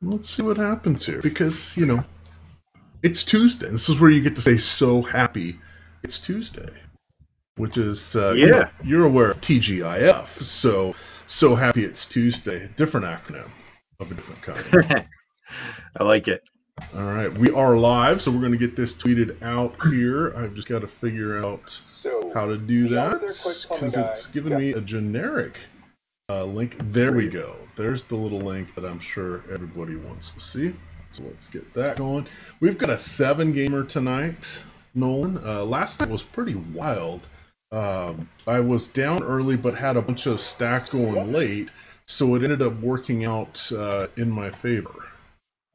Let's see what happens here, because it's Tuesday. This is where you get to say "so happy it's Tuesday," which is Yeah, you're aware of TGIF. So happy it's Tuesday. Different acronym of a different kind. I like it. All right, we are live, so we're going to get this tweeted out here. I've just got to figure out how to do that because it's giving me a generic link. There we go. There's the little link that I'm sure everybody wants to see. So let's get that going. We've got a 7-gamer tonight, Nolan. Last night was pretty wild. I was down early but had a bunch of stacks going late, so it ended up working out in my favor.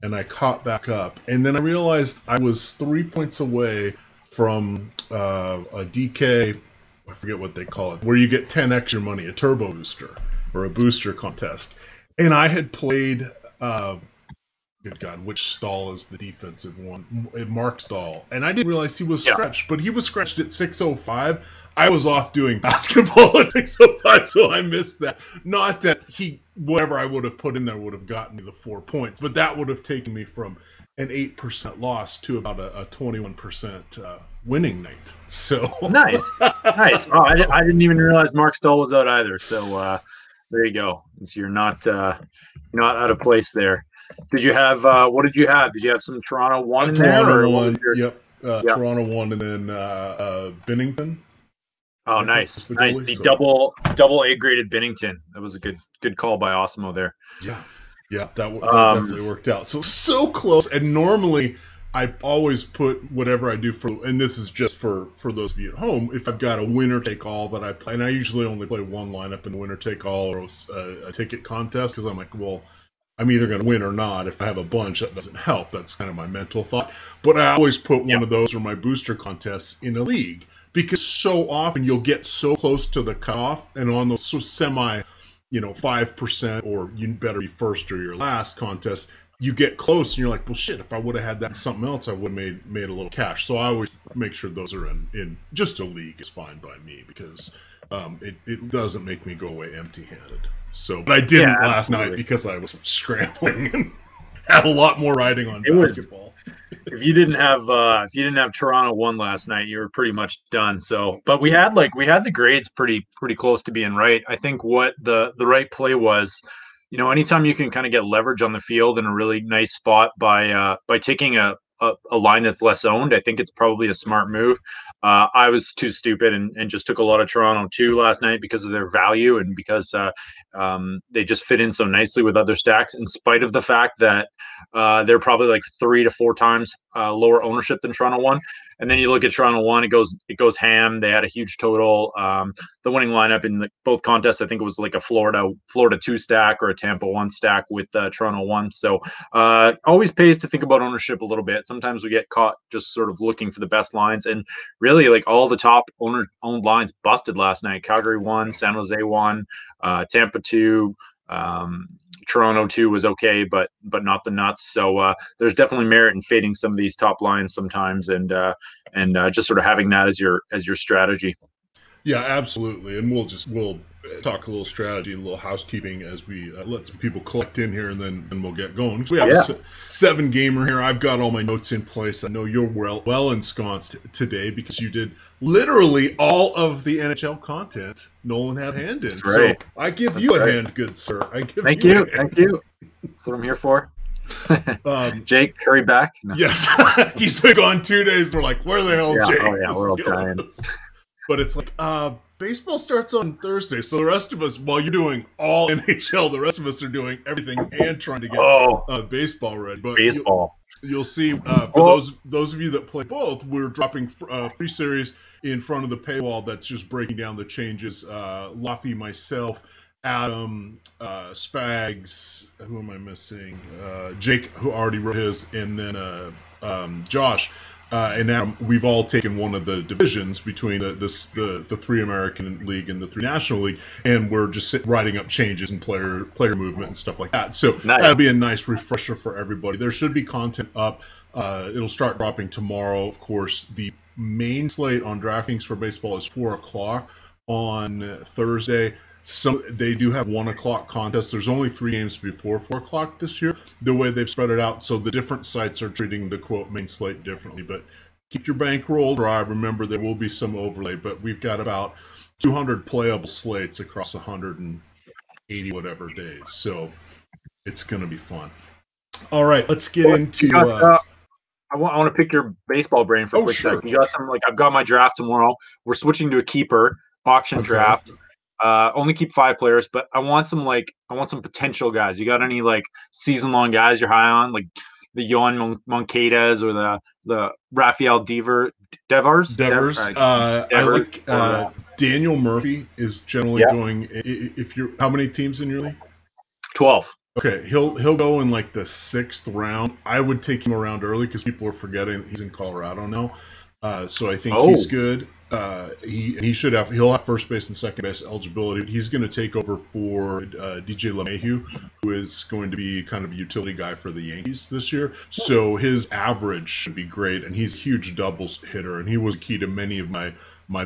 And I caught back up. And then I realized I was 3 points away from a DK, I forget what they call it, where you get 10 extra money, a turbo booster or a booster contest. And I had played, good God, which Stahl is the defensive one? Mark Stahl. And I didn't realize he was stretched, but he was stretched at 6:05. I was off doing basketball at 6:05, so I missed that. Not that whatever I would have put in there would have gotten me the 4 points, but that would have taken me from an 8% loss to about a 21% winning night. So Nice. Oh, I didn't even realize Mark Stoll was out either. So there you go. So you're not out of place there. Did you have what did you have? Did you have some Toronto 1 in there? Toronto 1, yep. Toronto 1, and then Binnington. Oh, nice. The double A graded Binnington. That was a good call by Osmo there. Yeah, that definitely worked out. So close. And normally I always put whatever I do and this is just for those of you at home, if I've got a winner take all that I play, and I usually only play one lineup in winner take all or a ticket contest, because I'm like, well, I'm either going to win or not. If I have a bunch, that doesn't help. That's kind of my mental thought. But I always put one of those or my booster contests in a league, because so often you'll get so close to the cutoff, and on those semi, 5%, or you better be first or your last contest, you get close and you're like, well, shit, if I would have had that in something else, I would have made a little cash. So I always make sure those are in just a league is fine by me, because it doesn't make me go away empty-handed. So, but I didn't last night because I was scrambling and had a lot more riding on basketball. If you didn't have Toronto 1 last night, you were pretty much done. So, but we had the grades pretty close to being right. I think what the right play was, anytime you can kind of get leverage on the field in a really nice spot by taking a line that's less owned, I think it's probably a smart move. I was too stupid and just took a lot of Toronto 2 last night because of their value and because they just fit in so nicely with other stacks, in spite of the fact that they're probably like 3 to 4 times lower ownership than Toronto 1. And then you look at Toronto 1, it goes ham. They had a huge total. The winning lineup in both contests, I think it was like a Florida 2 stack or a Tampa 1 stack with Toronto 1. So always pays to think about ownership a little bit. Sometimes we get caught just sort of looking for the best lines, and really like all the top owned lines busted last night. Calgary 1, San Jose 1, Tampa 2. Toronto 2 was okay, but not the nuts. So there's definitely merit in fading some of these top lines sometimes, and just sort of having that as your strategy. Yeah, absolutely. And we'll talk a little strategy, a little housekeeping as we let some people collect in here, and then we'll get going. So we have a 7-gamer here. I've got all my notes in place. I know you're well ensconced today because you did literally all of the NHL content Nolan had a hand in. That's right. So I give you a hand, good sir. Thank you. That's what I'm here for. Jake, hurry back. No. Yes. He's been gone 2 days. We're like, where the hell is Jake? Oh yeah, we're all trying. But it's like, baseball starts on Thursday, so the rest of us, while you're doing all NHL, the rest of us are doing everything and trying to get baseball ready. But you'll see, for those of you that play both, we're dropping free series in front of the paywall that's just breaking down the changes. Luffy, myself, Adam, Spags, who am I missing? Jake, who already wrote his, and then Josh. And now we've all taken one of the divisions between the 3 American League and the 3 National League, and we're just writing up changes in player movement and stuff like that. So that'll be a nice refresher for everybody. There should be content up. It'll start dropping tomorrow. Of course, the main slate on DraftKings for baseball is 4 o'clock on Thursday. They do have 1 o'clock contests. There's only 3 games before 4 o'clock this year, the way they've spread it out. So the different sites are treating the quote main slate differently. But keep your bankroll dry. Remember, there will be some overlay, but we've got about 200 playable slates across 180 whatever days. So it's going to be fun. All right, let's get into. I want to pick your baseball brain for a quick sec. You got some, like, I've got my draft tomorrow. We're switching to a keeper auction draft. Only keep 5 players, but I want some potential guys. You got any like season long guys you're high on, like the Yohan Moncadas or the Rafael Devers? I like Daniel Murphy is generally going. If you're, how many teams in your league? 12. Okay, he'll go in like the 6th round. I would take him around early because people are forgetting he's in Colorado now. So I think he's good. He'll have first base and second base eligibility. He's going to take over for DJ LeMahieu, who is going to be kind of a utility guy for the Yankees this year. So his average should be great, and he's a huge doubles hitter, and he was key to many of my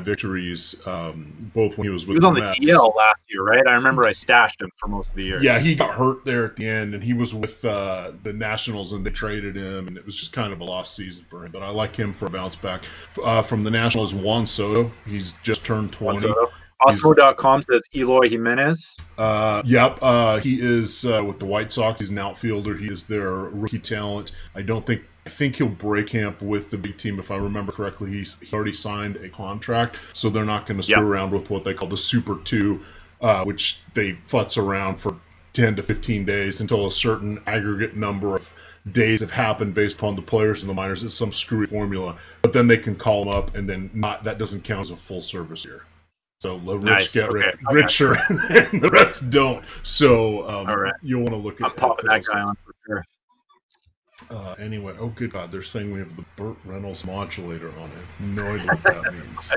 victories, both when he was with the Mets. He was on the DL last year, right? I remember I stashed him for most of the year. Yeah, he got hurt there at the end, and he was with the Nationals, and they traded him, and it was just kind of a lost season for him. But I like him for a bounce back. From the Nationals, Juan Soto. He's just turned 20. Osmo.com says Eloy Jimenez. He is with the White Sox. He's an outfielder. He is their rookie talent. I think he'll break camp with the big team. If I remember correctly, he already signed a contract, so they're not going to screw around with what they call the Super 2, which they futz around for 10 to 15 days until a certain aggregate number of days have happened based upon the players in the minors. It's some screwy formula, but then they can call them up, and then that doesn't count as a full service year. So the rich get richer, and the rest don't. So you'll want to look at that guy on for sure. Anyway, oh good God, they're saying we have the Burt Reynolds modulator on. I have no idea what that means.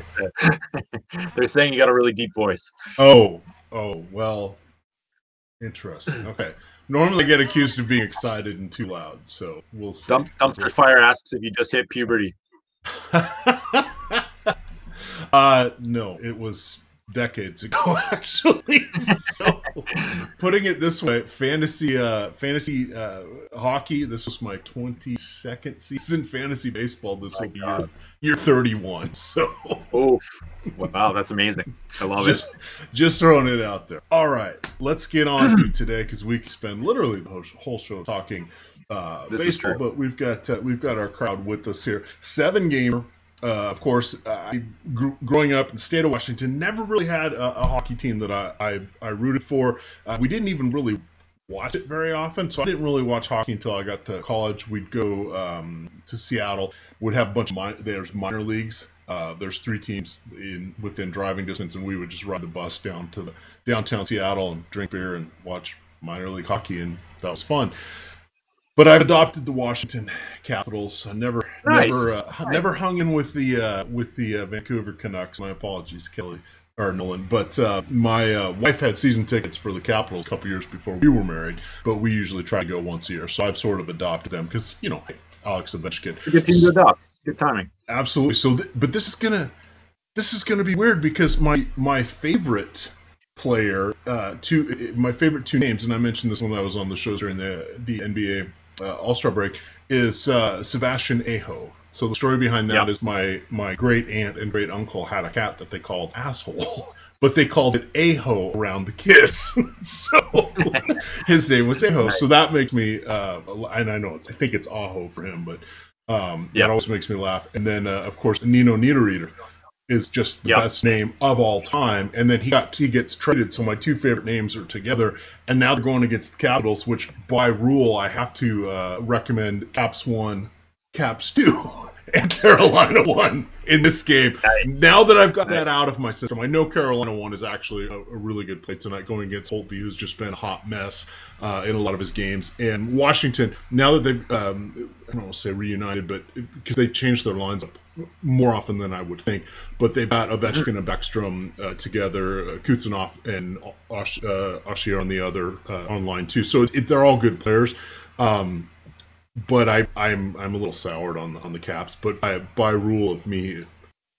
They're saying you got a really deep voice. Oh, well, interesting. Okay. Normally I get accused of being excited and too loud, so we'll see. Dumpster Fire asks if you just hit puberty. No, it was decades ago, actually. So, putting it this way, fantasy hockey. This was my 22nd season. Fantasy baseball. This will be year 31. So, wow, that's amazing. I love it. Just throwing it out there. All right, let's get on to today because we could spend literally the whole show talking baseball. But we've got our crowd with us here. 7-gamer. Of course, growing up in the state of Washington, never really had a hockey team that I rooted for. We didn't even really watch it very often, so I didn't really watch hockey until I got to college. We'd go to Seattle, would have a bunch of there's minor leagues. There's 3 teams within driving distance, and we would just ride the bus down to the downtown Seattle and drink beer and watch minor league hockey, and that was fun. But I've adopted the Washington Capitals. I never hung in with the Vancouver Canucks. My apologies, Kelly or Nolan. But my wife had season tickets for the Capitals a couple years before we were married. But we usually try to go once a year, so I've sort of adopted them because Alex Ovechkin. It's a good team to adopt. Good timing. Absolutely. So, but this is gonna be weird because my favorite player, my favorite 2 names, and I mentioned this when I was on the show during the NBA. All-Star break is Sebastian Aho. So the story behind that is my great aunt and great uncle had a cat that they called Asshole, but they called it Aho around the kids. So his name was Aho. So that makes me, and I think it's Aho for him, but that always makes me laugh. And then of course Nino Niederreiter is just the best name of all time. And then he gets traded, so my 2 favorite names are together. And now they're going against the Capitals, which by rule I have to recommend Caps 1, Caps 2, and Carolina 1 in this game. Now that I've got that out of my system, I know Carolina 1 is actually a really good play tonight going against Holtby, who's just been a hot mess in a lot of his games. And Washington, now that they've, I don't want to say reunited, but because they changed their lines up more often than I would think, but they've got Ovechkin and Backstrom together, Kuznetsov and Oshier on the other online too. So they're all good players, but I'm a little soured on the Caps. But by rule of me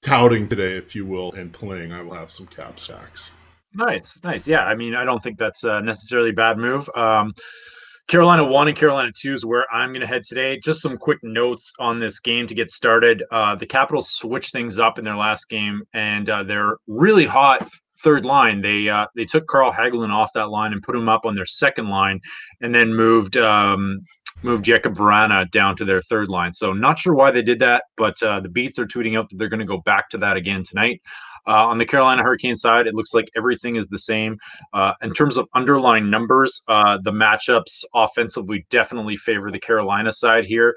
touting today, if you will, and playing, I will have some Cap stacks. Nice. Yeah, I mean, I don't think that's necessarily a bad move. Carolina 1 and Carolina 2 is where I'm going to head today. Just some quick notes on this game to get started. The Capitals switched things up in their last game, and they're really hot third line. They took Carl Hagelin off that line and put him up on their second line, and then moved Jacob Vrana down to their third line. So not sure why they did that, but the Beats are tweeting out that they're going to go back to that again tonight. On the Carolina Hurricane side, it looks like everything is the same. In terms of underlying numbers, the matchups offensively definitely favor the Carolina side here.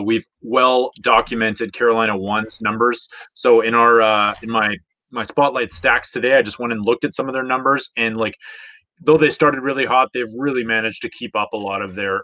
We've well documented Carolina 1's numbers. So in my spotlight stacks today, I just went and looked at some of their numbers, and like, though they started really hot, they've really managed to keep up a lot of their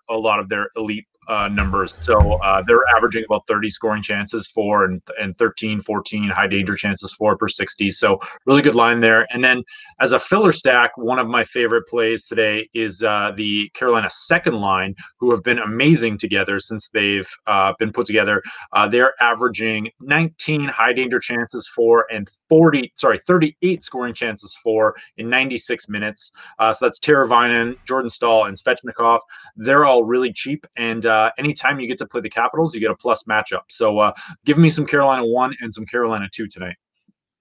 elite numbers. So they're averaging about 30 scoring chances for and 13, 14 high danger chances for per 60. So really good line there. And then as a filler stack, one of my favorite plays today is the Carolina second line, who have been amazing together since they've been put together. They're averaging 19 high danger chances for and 38 scoring chances for in 96 minutes. So that's Teravainen, Jordan Staal, and Svechnikov. They're all really cheap, and anytime you get to play the Capitals, you get a plus matchup. So give me some Carolina 1 and some Carolina 2 tonight.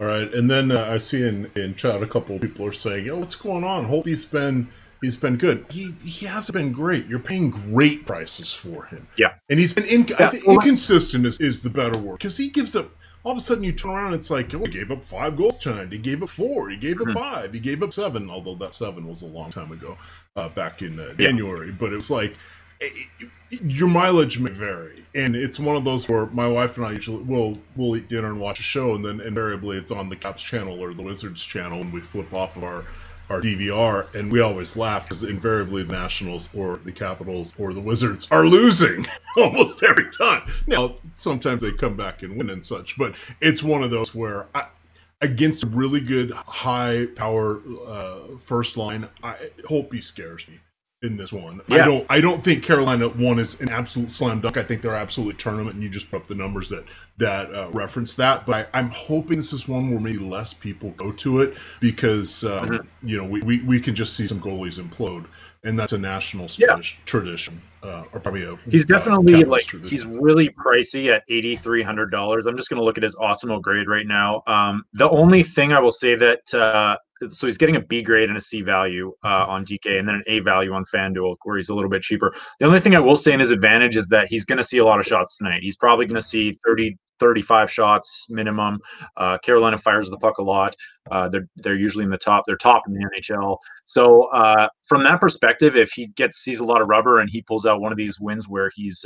All right, and then I see in chat a couple of people are saying, "Yo, what's going on? Hope he's been good. He hasn't been great. You're paying great prices for him. Yeah, and he's been I think inconsistent is the better word, because he gives up. All of a sudden, you turn around and it's like, oh, he gave up 5 goals tonight. He gave up 4. He gave up 5. He gave up 7. Although that 7 was a long time ago, back in January. But it was like, your mileage may vary, and it's one of those where my wife and I usually we'll eat dinner and watch a show, and then invariably it's on the Caps channel or the Wizards channel, and we flip off of our DVR, and we always laugh because invariably the Nationals or the Capitals or the Wizards are losing almost every time. Now, sometimes they come back and win and such, but it's one of those where against a really good high power first line, I hope he scares me in this one. Yeah. I don't think Carolina 1 is an absolute slam dunk. I think they're absolutely tournament, and you just put up the numbers that reference that. But I'm hoping this is one where maybe less people go to it, because you know, we can just see some goalies implode, and that's a national tradition. Or probably he's definitely he's really pricey at $8,300. I'm just going to look at his Awesemo grade right now. The only thing I will say that so he's getting a B grade and a C value on DK, and then an A value on FanDuel, where he's a little bit cheaper. The only thing I will say in his advantage is that he's going to see a lot of shots tonight. He's probably going to see 30, 35 shots minimum. Carolina fires the puck a lot. They're usually in the top. They're top in the NHL. So from that perspective, if he sees a lot of rubber and he pulls out one of these wins where he's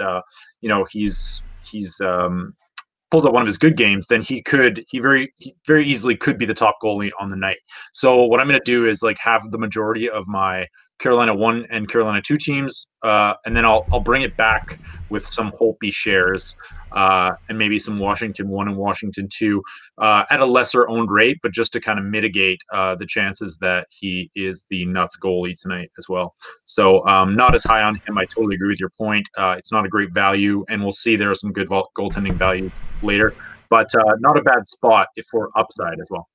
pulls out one of his good games, then he very easily could be the top goalie on the night. So what I'm going to do is have the majority of my Carolina 1 and Carolina 2 teams, and then I'll bring it back with some Holtby shares and maybe some Washington 1 and Washington 2 at a lesser owned rate, but just to kind of mitigate the chances that he is the nuts goalie tonight as well. So not as high on him. I totally agree with your point. It's not a great value, and we'll see there are some good goaltending value later, but not a bad spot for upside as well.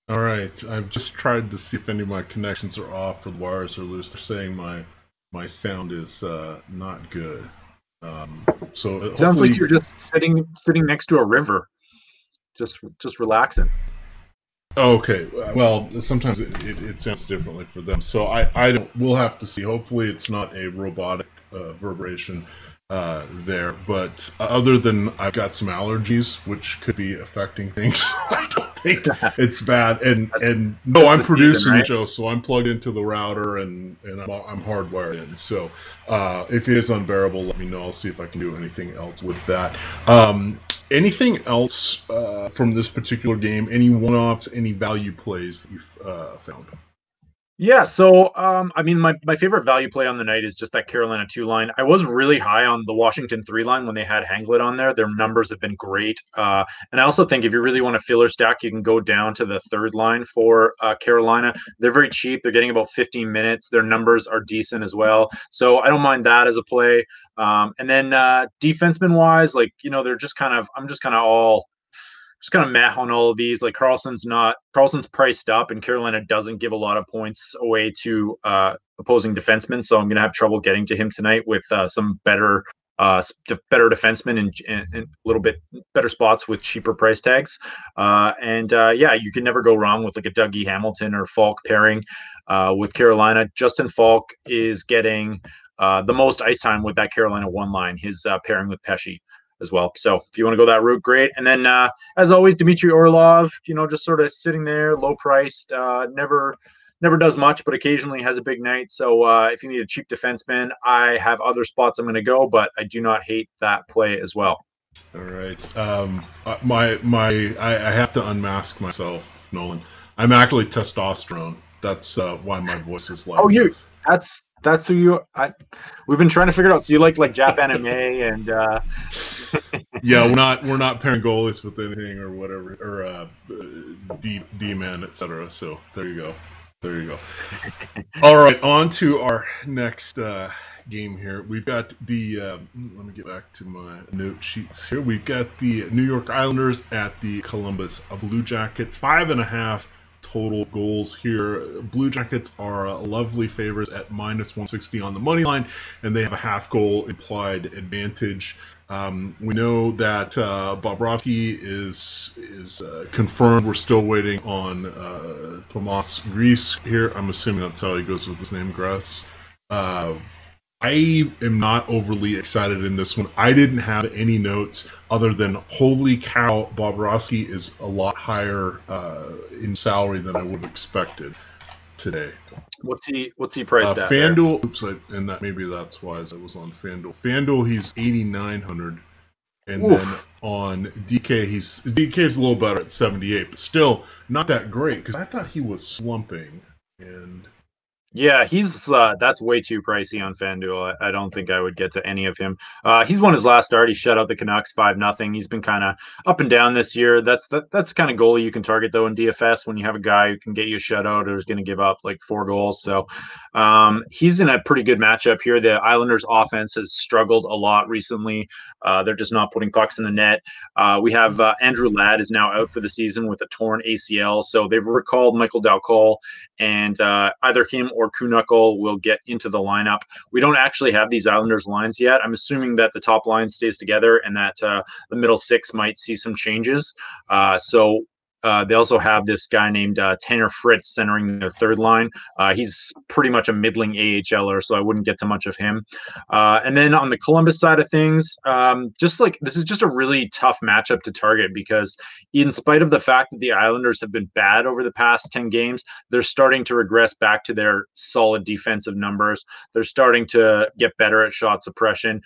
All right, I've just tried to see if any of my connections are off or the wires are loose. They're saying my sound is not good. So it sounds like you're just sitting next to a river, just relaxing. Okay, well, sometimes it sounds differently for them. So we'll have to see. Hopefully, it's not a robotic reverberation there. But other than I've got some allergies, which could be affecting things. I don't think it's bad. And no, I'm producing the show, so I'm plugged into the router and I'm hardwired in. So if it is unbearable, let me know. I'll see if I can do anything else with that. Anything else from this particular game? Any one-offs, any value plays that you've found? Yeah, so I mean, my favorite value play on the night is just that Carolina 2 line. I was really high on the Washington 3 line when they had Hanglet on there. Their numbers have been great. And I also think if you really want a filler stack, you can go down to the third line for Carolina. They're very cheap. They're getting about 15 minutes. Their numbers are decent as well. So I don't mind that as a play. And then defenseman-wise, they're just I'm just kind of all just kind of meh on all of these. Like Carlson's priced up, and Carolina doesn't give a lot of points away to opposing defensemen, so I'm going to have trouble getting to him tonight with some better defensemen and a little bit better spots with cheaper price tags. Yeah, you can never go wrong with like a Dougie Hamilton or Falk pairing with Carolina. Justin Falk is getting the most ice time with that Carolina one line, his pairing with Pesce as well. So if you want to go that route, great. And then as always, Dmitry Orlov, just sort of sitting there, low priced, never does much, but occasionally has a big night. So if you need a cheap defenseman, I have other spots I'm going to go, but I do not hate that play as well. All right. I have to unmask myself, Nolan. I'm actually testosterone. That's why my voice is like this. That's who you. We've been trying to figure it out. So you like Jap anime and. Yeah, we're not pairing goalies with anything or whatever, or D-man, etc. So there you go. All right, on to our next game here. We've got the let me get back to my note sheets here. We've got the New York Islanders at the Columbus Blue Jackets. 5.5 total goals here. Blue Jackets are lovely favorites at -160 on the money line, and they have a half goal implied advantage. We know that Bobrovsky is confirmed. We're still waiting on Tomas Greiss here. I'm assuming that's how he goes with his name, Greiss. I am not overly excited in this one. I didn't have any notes other than, holy cow, Bobrovsky is a lot higher in salary than I would have expected today. What's he priced at? FanDuel, and that maybe that's why I was on FanDuel. FanDuel, he's 8,900, and then on DK, DK's a little better at 78, but still not that great because I thought he was slumping. And yeah, he's that's way too pricey on FanDuel. I don't think I would get to any of him. He's won his last start. He shut out the Canucks 5-0. He's been kind of up and down this year. That's the kind of goalie you can target though in DFS when you have a guy who can get you a shutout or is going to give up like 4 goals. So he's in a pretty good matchup here. The Islanders' offense has struggled a lot recently. They're just not putting pucks in the net. We have Andrew Ladd is now out for the season with a torn ACL. So they've recalled Michael Dalcol, and either him or Kuhnhackl will get into the lineup. We don't actually have these Islanders lines yet. I'm assuming that the top line stays together and that the middle six might see some changes. They also have this guy named Tanner Fritz centering their third line. He's pretty much a middling AHLer, so I wouldn't get to much of him. And then on the Columbus side of things, this is just a really tough matchup to target because in spite of the fact that the Islanders have been bad over the past 10 games, they're starting to regress back to their solid defensive numbers. They're starting to get better at shot suppression.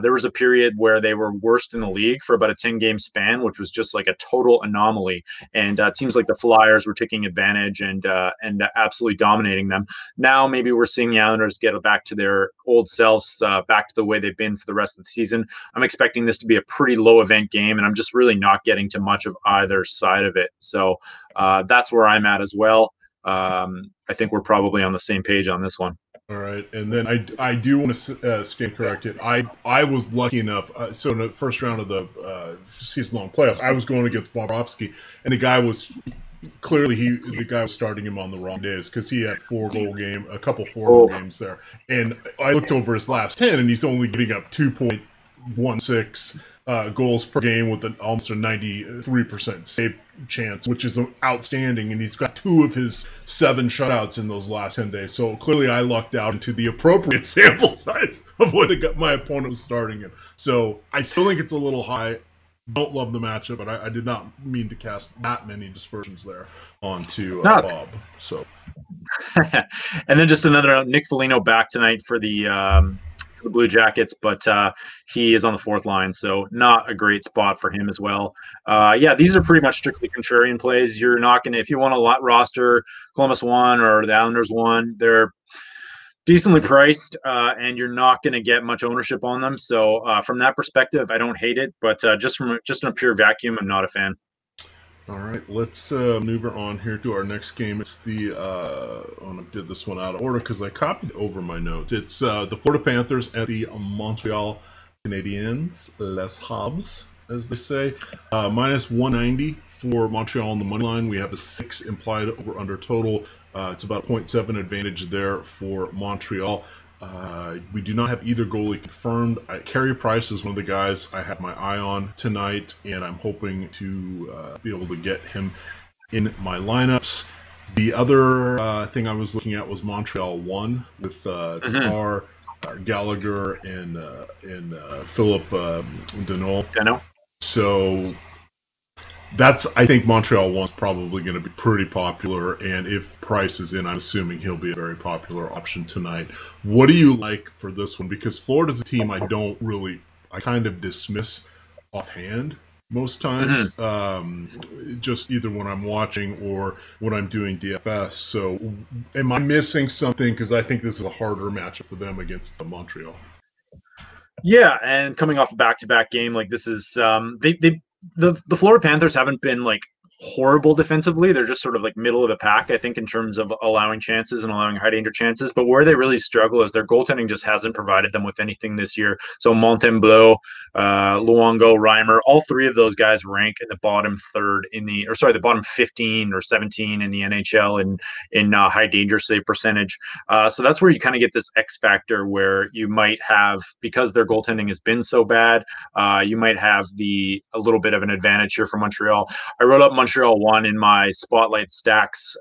There was a period where they were worst in the league for about a 10-game span, which was just like a total anomaly. And teams like the Flyers were taking advantage and absolutely dominating them. Now maybe we're seeing the Islanders get back to their old selves, back to the way they've been for the rest of the season. I'm expecting this to be a pretty low event game, and I'm just really not getting to much of either side of it. So that's where I'm at as well. I think we're probably on the same page on this one. All right, and then I do want to stand corrected. I was lucky enough. So in the first round of the season-long playoffs, I was going against Bobrovsky, and the guy was starting him on the wrong days because he had a couple 4-goal games there, and I looked over his last 10, and he's only giving up 2.16 goals per game with almost a 93% save chance, which is outstanding, and he's got 2 of his 7 shutouts in those last 10 days. So clearly I lucked out into the appropriate sample size of what my opponent was starting him. So I still think it's a little high. Don't love the matchup, but I did not mean to cast that many dispersions there onto Bob. So, and then just another Nick Foligno back tonight for the Blue Jackets, but he is on the 4th line, so not a great spot for him as well. These are pretty much strictly contrarian plays. You're not going to, if you want to roster Columbus 1 or the Islanders 1, they're decently priced, and you're not going to get much ownership on them. So from that perspective, I don't hate it, but just in a pure vacuum, I'm not a fan. All right, let's maneuver on here to our next game. It's I did this one out of order because I copied over my notes. It's the Florida Panthers at the Montreal Canadiens, Les Habs. as they say. Minus 190 for Montreal on the money line. We have a 6 implied over under total. It's about 0.7 advantage there for Montreal. We do not have either goalie confirmed. Carey Price is one of the guys I have my eye on tonight, and I'm hoping to be able to get him in my lineups. The other thing I was looking at was Montreal 1 with Tatar, Gallagher, and Philip Deneau. So that's, I think Montreal 1's probably going to be pretty popular, and if Price is in, I'm assuming he'll be a very popular option tonight. What do you like for this one? Because Florida's a team I kind of dismiss offhand most times, just either when I'm watching or when I'm doing DFS. So am I missing something? Because I think this is a harder matchup for them against Montreal. Yeah, and coming off a back-to-back game, like this is the Florida Panthers haven't been like horrible defensively. They're just sort of like middle of the pack, I think, in terms of allowing chances and allowing high danger chances. But where they really struggle is their goaltending just hasn't provided them with anything this year. So Montembeault, Luongo, Reimer, all three of those guys rank in the bottom third the bottom 15 or 17 in the NHL in high danger save percentage. So that's where you kind of get this X factor where you might have, because their goaltending has been so bad, you might have a little bit of an advantage here for Montreal. I wrote up Montreal 1 in my spotlight stacks.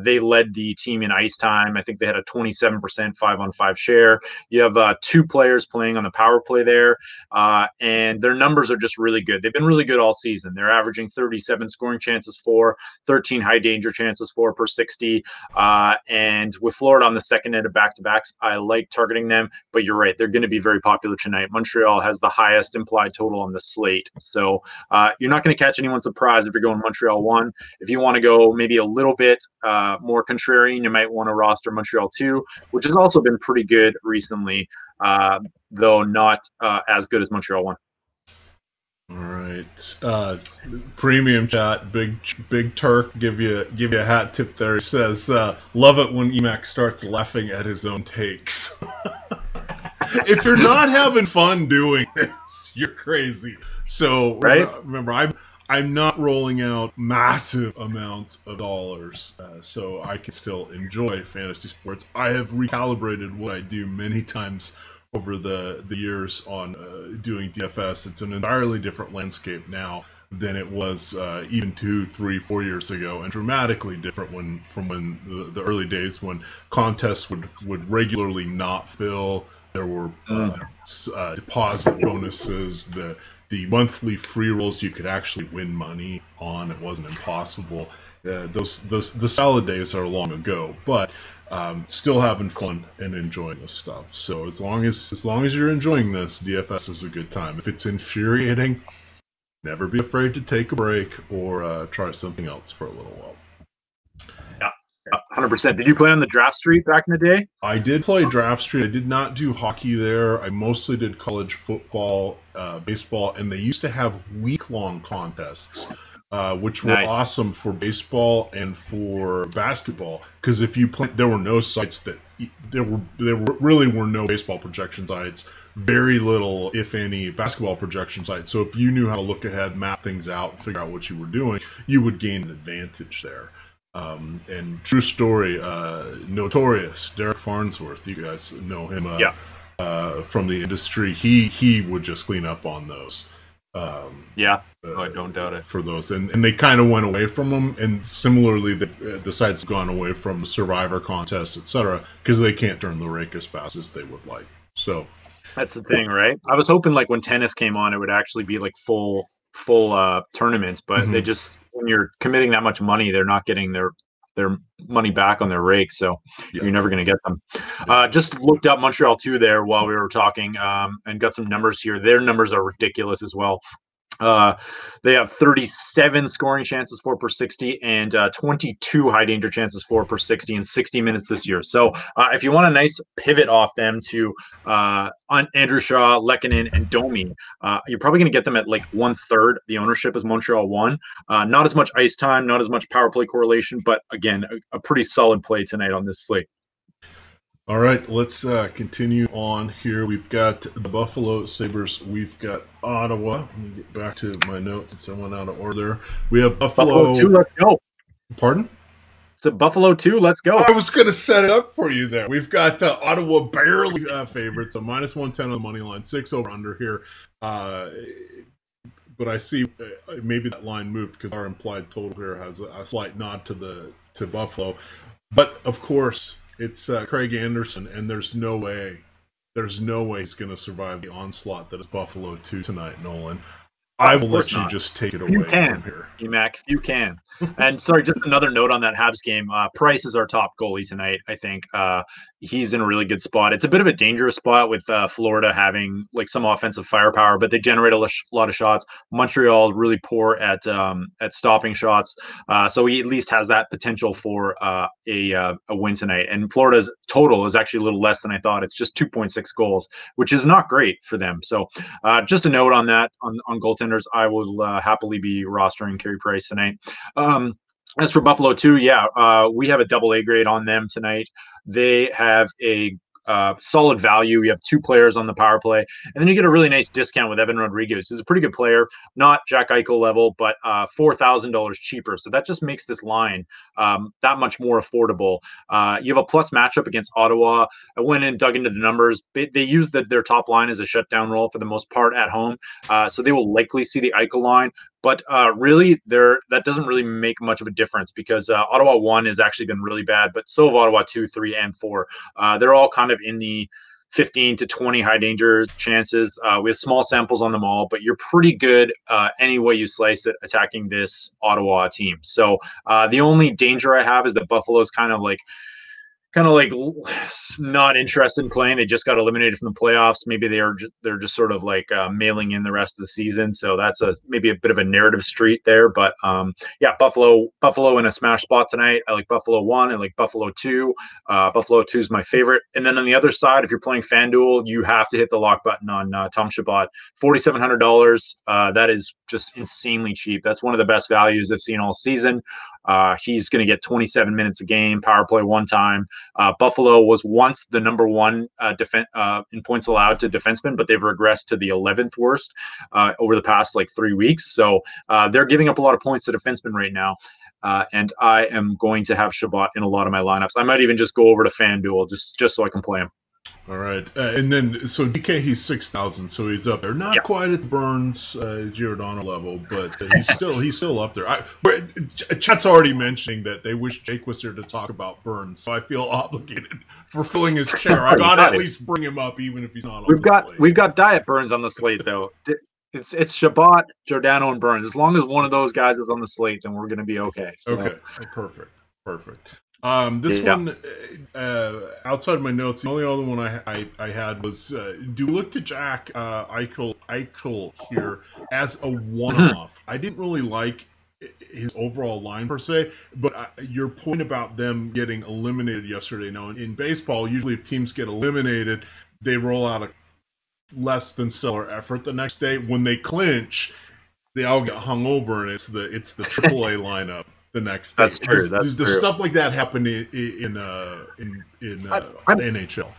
They led the team in ice time. I think they had a 27% 5-on-5 share. You have 2 players playing on the power play there, and their numbers are just really good. They've been really good all season. They're averaging 37 scoring chances for, 13 high danger chances for per 60. And with Florida on the second end of back-to-backs, I like targeting them, but you're right. They're going to be very popular tonight. Montreal has the highest implied total on the slate. So you're not going to catch anyone surprised if you're going Montreal 1. If you want to go maybe a little bit more contrarian, you might want to roster Montreal 2, which has also been pretty good recently, though not as good as Montreal 1. All right, premium chat, big Turk, give you a hat tip there. He says, "Love it when Emac starts laughing at his own takes." If you're not having fun doing this, you're crazy. So right? Remember, I'm not rolling out massive amounts of dollars, so I can still enjoy fantasy sports. I have recalibrated what I do many times over the years on doing DFS. It's an entirely different landscape now than it was even 2, 3, 4 years ago, and dramatically different from the early days when contests would regularly not fill. There were deposit bonuses, the monthly free rolls you could actually win money on. It wasn't impossible. The salad days are long ago, but still having fun and enjoying this stuff. So as long as you're enjoying this, DFS is a good time. If it's infuriating, never be afraid to take a break or try something else for a little while. 100%. Did you play on the Draft Street back in the day? I did play Draft Street. I did not do hockey there. I mostly did college football, baseball, and they used to have week-long contests, which were awesome for baseball and for basketball. Because if you play, there were no sites there really were no baseball projection sites. Very little, if any, basketball projection sites. So if you knew how to look ahead, map things out, figure out what you were doing, you would gain an advantage there. And true story, notorious Derek Farnsworth, you guys know him from the industry. He would just clean up on those. I don't doubt it. For those, and they kind of went away from them. And similarly, the sites have gone away from the Survivor contest, etc., because they can't turn the rake as fast as they would like. So that's the thing, right? I was hoping like when tennis came on, it would actually be like full tournaments, but they just, when you're committing that much money, they're not getting their money back on their rake, so you're never going to get them. Just looked up Montreal 2 there while we were talking, and got some numbers here. Their numbers are ridiculous as well. They have 37 scoring chances for per 60 and 22 high danger chances for per 60 in 60 minutes this year. So if you want a nice pivot off them to Andrew Shaw, Lehkonen, and Domi, you're probably going to get them at like 1/3 the ownership as Montreal 1. Not as much ice time, not as much power play correlation, but again, a pretty solid play tonight on this slate. All right, let's continue on here. We've got the Buffalo Sabres. We've got Ottawa. Let me get back to my notes since I went out of order. We have Buffalo 2, let's go. Pardon? So Buffalo 2, let's go. I was going to set it up for you there. We've got Ottawa barely favorites, so -110 on the money line, 6 over under here. But I see maybe that line moved because our implied total here has a slight nod to Buffalo. But of course, it's Craig Anderson, and there's no way he's going to survive the onslaught that is Buffalo 2 tonight, Nolan. I will let you just take it away from here. Emac, you can. And sorry, just another note on that Habs game. Price is our top goalie tonight. I think he's in a really good spot. It's a bit of a dangerous spot with Florida having like some offensive firepower, but they generate a lot of shots. Montreal really poor at stopping shots, so he at least has that potential for a win tonight. And Florida's total is actually a little less than I thought. It's just 2.6 goals, which is not great for them. So just a note on that on goaltenders. I will happily be rostering Carey Price tonight. As for Buffalo 2, we have a AA grade on them tonight. They have a solid value. You have 2 players on the power play, and then you get a really nice discount with Evan Rodriguez, who's a pretty good player, not Jack Eichel level, but $4,000 cheaper. So that just makes this line that much more affordable. You have a plus matchup against Ottawa. I went and dug into the numbers. They use their top line as a shutdown role for the most part at home, so they will likely see the Eichel line. But really, that doesn't really make much of a difference because Ottawa 1 has actually been really bad, but so have Ottawa 2, 3, and 4. They're all kind of in the 15 to 20 high danger chances. We have small samples on them all, but you're pretty good any way you slice it attacking this Ottawa team. So the only danger I have is that Buffalo's kind of like not interested in playing. They just got eliminated from the playoffs. Maybe they're just sort of like mailing in the rest of the season. So that's maybe a bit of a narrative street there. But Buffalo in a smash spot tonight. I like Buffalo 1. I like Buffalo 2. Buffalo 2 is my favorite. And then on the other side, if you're playing FanDuel, you have to hit the lock button on Tom Chabot. $4,700. That is just insanely cheap. That's one of the best values I've seen all season. He's going to get 27 minutes a game, power play 1 time. Buffalo was once the number 1 in points allowed to defensemen, but they've regressed to the 11th worst over the past 3 weeks. So they're giving up a lot of points to defensemen right now. And I am going to have Chabot in a lot of my lineups. I might even just go over to FanDuel just so I can play him. All right, and then so DK, he's 6,000, so he's up there. Not quite at Burns Giordano level, but he's still up there. Chat's already mentioning that they wish Jake was here to talk about Burns, so I feel obligated for filling his chair. I got to at least bring him up, even if he's not. We've got Diet Burns on the slate though. It's Chabot, Giordano, and Burns. As long as one of those guys is on the slate, then we're going to be okay. So. Okay, perfect. This one, outside of my notes, the only other one I had was, do we look to Jack Eichel here as a one-off? I didn't really like his overall line per se, but your point about them getting eliminated yesterday. Now, in baseball, usually if teams get eliminated, they roll out a less than stellar effort the next day. When they clinch, they all get hung over, and it's the AAA lineup the next day. That's true. Does stuff like that happen in NHL?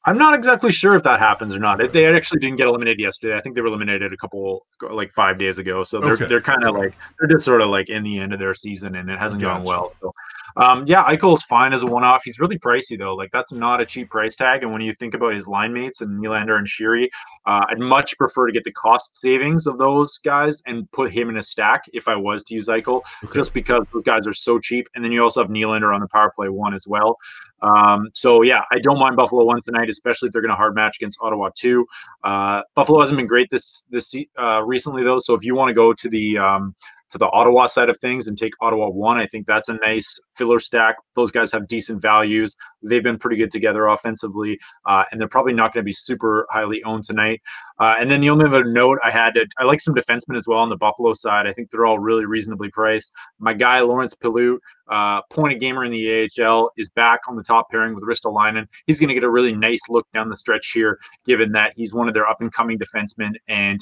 I'm not exactly sure if that happens or not. They actually didn't get eliminated yesterday. I think they were eliminated a couple 5 days ago. So they're kind of they're just sort of in the end of their season, and it hasn't gone well. So. Eichel is fine as a one-off. He's really pricey though. That's not a cheap price tag. And when you think about his line mates and Nylander and Sheary, I'd much prefer to get the cost savings of those guys and put him in a stack if I was to use Eichel, just because those guys are so cheap. And then you also have Nylander on the power play 1 as well. I don't mind Buffalo 1 tonight, especially if they're going to hard match against Ottawa 2. Buffalo hasn't been great this recently though. So if you want to go to the Ottawa side of things and take Ottawa 1, I think that's a nice filler stack. Those guys have decent values. They've been pretty good together offensively, and they're probably not going to be super highly owned tonight. And then the only other note I like some defensemen as well on the Buffalo side. I think they're all really reasonably priced. My guy, Lawrence Pilut, point gamer in the AHL, is back on the top pairing with Ristolainen. He's going to get a really nice look down the stretch here, given that he's one of their up-and-coming defensemen, and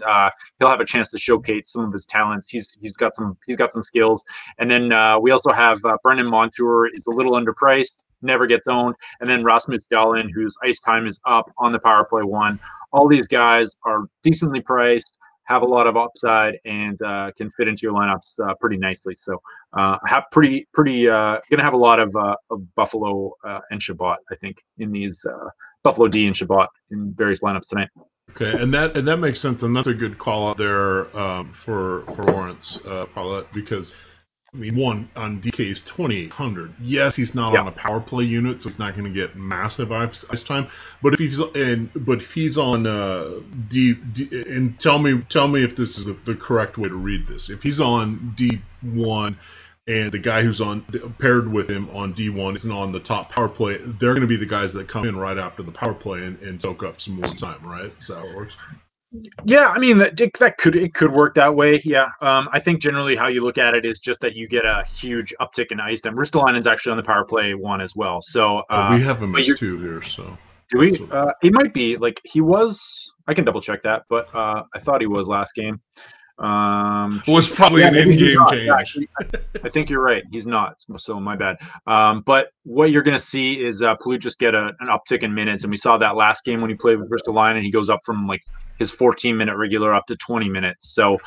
he'll have a chance to showcase some of his talents. He's got some skills. And then we also have Brendan Montour is a little underpriced. never gets owned. And then Rasmus Dahlin, whose ice time is up on the power play 1. All these guys are decently priced, have a lot of upside, and can fit into your lineups pretty nicely. So have pretty gonna have a lot of Buffalo and Shabbat, I think, in these Buffalo D and Shabbat in various lineups tonight. Okay, and that makes sense, and that's a good call out there for Lawrence Paulette, because I mean, one on DK's 2,800. Yes, he's not on a power play unit, so he's not going to get massive ice time. But if he's on D, and tell me if this is the correct way to read this. If he's on D1 and the guy who's on paired with him on D1 isn't on the top power play, they're going to be the guys that come in right after the power play and soak up some more time, right? Is that how it works? Yeah, I mean that could work that way. Yeah, I think generally how you look at it is just that you get a huge uptick in ice time. Ristolainen's actually on the power play 1 as well. So we have him as 2 here. So do we? He might be like he was. I can double check that, but I thought he was last game. Was probably an in-game change. Yeah, I think you're right. He's not. So my bad. But what you're going to see is Palut just get an uptick in minutes, and we saw that last game when he played with Ristolainen, and he goes up from like his 14-minute regular up to 20 minutes. So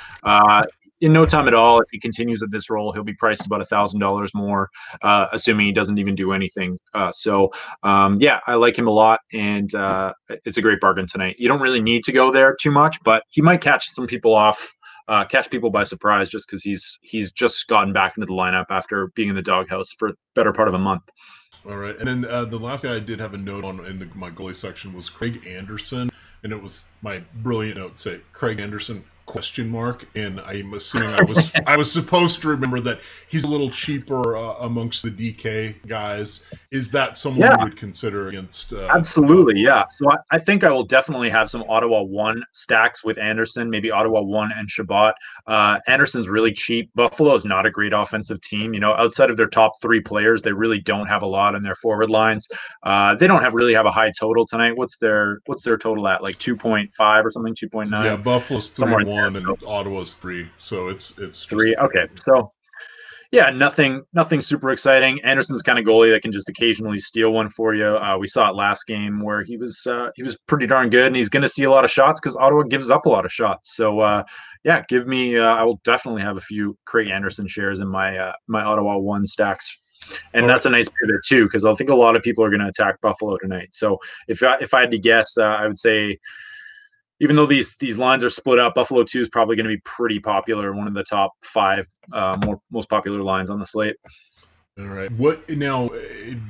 in no time at all, if he continues at this role, he'll be priced about $1,000 more, assuming he doesn't even do anything. Yeah, I like him a lot, and it's a great bargain tonight. You don't really need to go there too much, but he might catch some people off. Catch people by surprise just because he's just gotten back into the lineup after being in the doghouse for the better part of a month. All right, and then the last guy I did have a note on in my goalie section was Craig Anderson, and it was my brilliant note say Craig Anderson ? And I'm assuming I was supposed to remember that he's a little cheaper amongst the DK guys. Is that someone you would consider against? Absolutely, yeah. So I think I will definitely have some Ottawa 1 stacks with Anderson, maybe Ottawa 1 and Shabbat. Anderson's really cheap. Buffalo is not a great offensive team. You know, outside of their top 3 players, they really don't have a lot in their forward lines. They don't really have a high total tonight. What's their total at? Like 2.5 or something, 2.9? Yeah, Buffalo's 3-1 and Ottawa's 3. So it's 3. Okay, so yeah, nothing super exciting. Anderson's kind of goalie that can just occasionally steal one for you. We saw it last game where he was pretty darn good, and he's going to see a lot of shots because Ottawa gives up a lot of shots. So yeah, give me. I will definitely have a few Craig Anderson shares in my my Ottawa 1 stacks, and that's a nice pivot too because I think a lot of people are going to attack Buffalo tonight. So if I had to guess, I would say, even though these lines are split up, Buffalo 2 is probably going to be pretty popular, one of the top 5 most popular lines on the slate. All right. What now?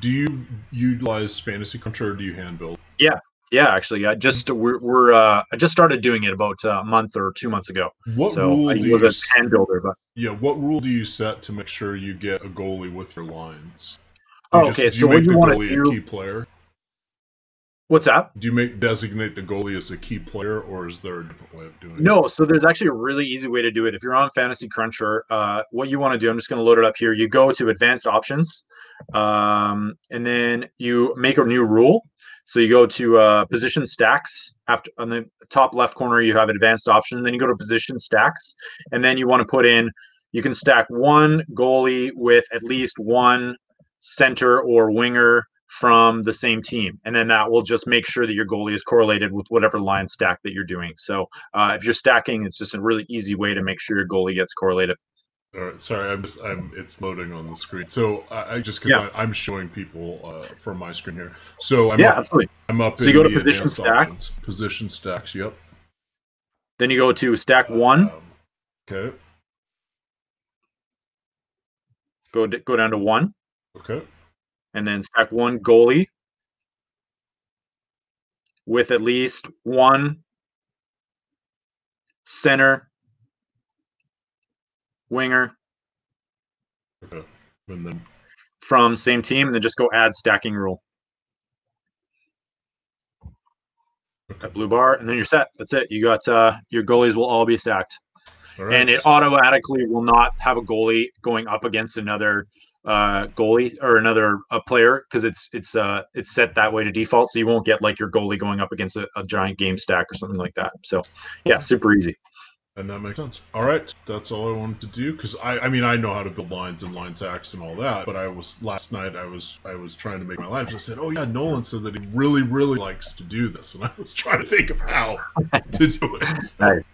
Do you utilize Fantasy Cruncher or do you hand build? Yeah. Actually, I just started doing it about a month or 2 months ago. What rule do you was a hand builder, but what rule do you set to make sure you get a goalie with your lines? So what you want to do? A key player. What's that? Do you designate the goalie as a key player, or is there a different way of doing it? No, so there's actually a really easy way to do it. If you're on Fantasy Cruncher, what you want to do, I'm just going to load it up here. You go to Advanced Options, and then you make a new rule. So you go to Position Stacks. After on the top left corner, you have Advanced Option. Then you go to Position Stacks, and then you want to put in. You can stack one goalie with at least one center or winger from the same team, and then that will just make sure that your goalie is correlated with whatever line stack that you're doing. So if you're stacking, it's just a really easy way to make sure your goalie gets correlated. All right, sorry, it's loading on the screen. So I'm showing people from my screen here. So absolutely. I'm up. So you go to Position Stacks. Position Stacks. Yep. Then you go to Stack 1. Okay. Go down to 1. Okay. And then stack 1 goalie with at least one center, winger. Okay. And then from same team, and then just go add stacking rule. Okay. That blue bar, and then you're set. That's it. You got your goalies will all be stacked. All right. And it automatically will not have a goalie going up against another goalie or another player because it's set that way to default, so you won't get like your goalie going up against a giant game stack or something like that. So yeah, super easy. And that makes sense. All right, that's all I wanted to do because I mean I know how to build lines and line stacks and all that, but last night I was trying to make my lines. I said, oh yeah, Nolan said that he really likes to do this, and I was trying to think of how to do it. So. Nice.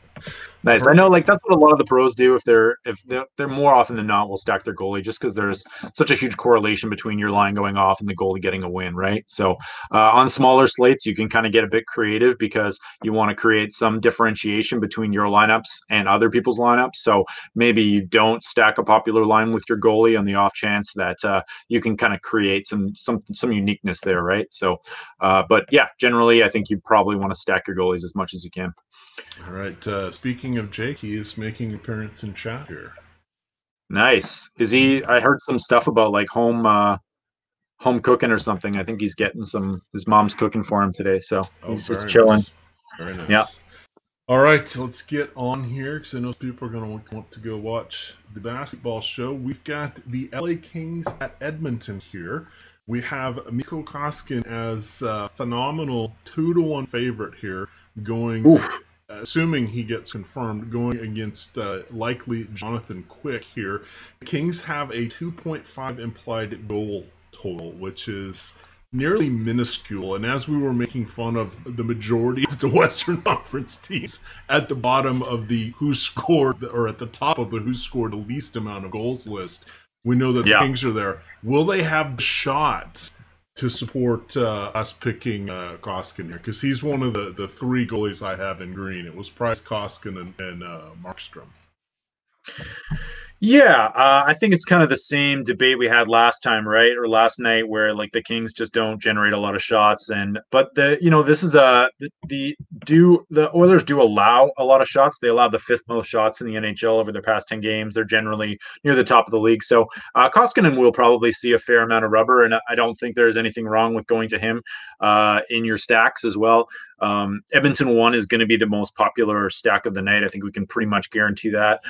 Nice. Perfect. I know, like that's what a lot of the pros do. If they're more often than not will stack their goalie, just because there's such a huge correlation between your line going off and the goalie getting a win, right? So on smaller slates, you can kind of get a bit creative because you want to create some differentiation between your lineups and other people's lineups. So maybe you don't stack a popular line with your goalie on the off chance that you can kind of create some uniqueness there, right? So, but yeah, generally, I think you probably want to stack your goalies as much as you can. All right. Speaking of Jake, he is making an appearance in chat here. Nice. Is he? I heard some stuff about like home cooking or something. I think he's getting his mom's cooking for him today, so he's just chilling. Nice. Very nice. Yeah. All right, so let's get on here because I know people are going to want to go watch the basketball show. We've got the LA Kings at Edmonton here. We have Mikko Koskinen as a phenomenal 2-1 favorite here, going. Oof. Assuming he gets confirmed, going against likely Jonathan Quick here. The Kings have a 2.5 implied goal total, which is nearly minuscule. And as we were making fun of the majority of the Western Conference teams at the bottom of the who scored, or at the top of the who scored the least amount of goals list, we know that the Kings are there. Will they have the shots to support us picking Koskinen here? Because he's one of the three goalies I have in green. It was Price, Koskinen, and Markstrom. Yeah, I think it's kind of the same debate we had last time, right? Or last night, where like the Kings just don't generate a lot of shots, but this is the Oilers do allow a lot of shots. They allow the 5th most shots in the NHL over their past 10 games. They're generally near the top of the league. So Koskinen will probably see a fair amount of rubber, and I don't think there's anything wrong with going to him in your stacks as well. Edmonton 1 is going to be the most popular stack of the night. I think we can pretty much guarantee that.